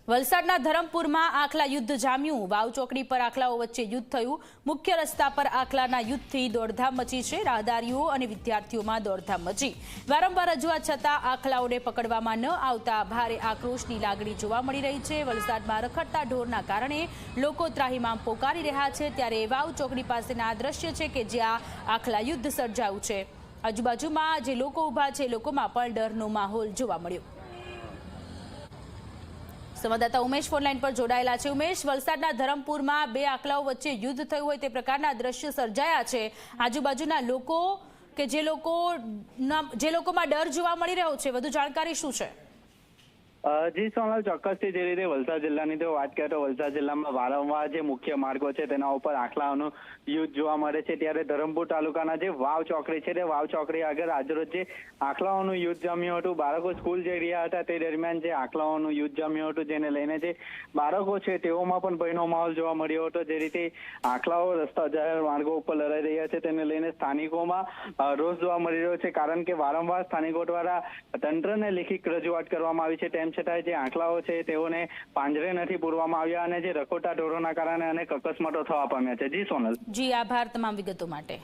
વલસાડના ધરમપુરમાં આખલા યુદ્ધ જામ્યું। વાવ ચોકડી પર આખલાઓ વચ્ચે યુદ્ધ થયું। મુખ્ય રસ્તા પર આખલાના યુદ્ધથી દોડધામ મચી છે। રાહદારીઓ અને વિદ્યાર્થીઓમાં દોડધામ મચી। વારંવાર રજૂઆત છતાં આખલાઓને પકડવામાં ન આવતા ભારે આક્રોશની લાગણી જોવા મળી રહી છે। વલસાડમાં રખડતા ઢોરના કારણે લોકો ત્રાહિમામ પોકારી રહ્યા છે। ત્યારે વાવ ચોકડી પાસેના આ દ્રશ્ય છે કે જ્યાં આખલા યુદ્ધ સર્જાયું છે। આજુબાજુમાં જે લોકો ઊભા છે લોકોમાં પણ ડરનો માહોલ જોવા મળ્યો। સંવાદદાતા ઉમેશ ફોનલાઈન પર જોડાયેલા છે। ઉમેશ, વલસાડના ધરમપુરમાં બે આખલાઓ વચ્ચે યુદ્ધ થયું હોય તે પ્રકારના દ્રશ્ય સર્જાયા છે। આજુબાજુના લોકો કે જે લોકોમાં ડર જોવા મળી રહ્યો છે, વધુ જાણકારી શું છે? જી સોનલ, ચોક્કસથી જે રીતે વલસાડ જિલ્લાની તો વાત કરીએ તો વલસાડ જિલ્લામાં વારંવાર જે મુખ્ય માર્ગો છે તેના ઉપર આખલાઓનું યુદ્ધ જોવા મળે છે। ત્યારે ધરમપુર તાલુકાના જે વાવ ચોકડી છે તે વાવ ચોકડી આગળ આજરોજ જે આખલાઓનું યુદ્ધ જામ્યું હતું। બાળકો સ્કૂલ જઈ રહ્યા હતા તે દરમિયાન જે આખલાઓનું યુદ્ધ જામ્યું હતું, જેને લઈને જે બાળકો છે તેઓમાં પણ ભયનો માહોલ જોવા મળ્યો હતો। જે રીતે આખલાઓ રસ્તા જાહેર માર્ગો ઉપર લડાઈ રહ્યા છે તેને લઈને સ્થાનિકોમાં રોષ જોવા મળી રહ્યો છે, કારણ કે વારંવાર સ્થાનિકો દ્વારા તંત્રને લેખિત રજૂઆત કરવામાં આવી છે। તેમ છતાં જે આખલાઓ છે તેઓને પાંજરે નથી પૂરવામાં આવ્યા અને જે રખોટા ઢોરોના કારણે અનેક અકસ્માતો થવા પામ્યા છે। જી સોનલ। જી, આભાર તમામ વિગતો માટે।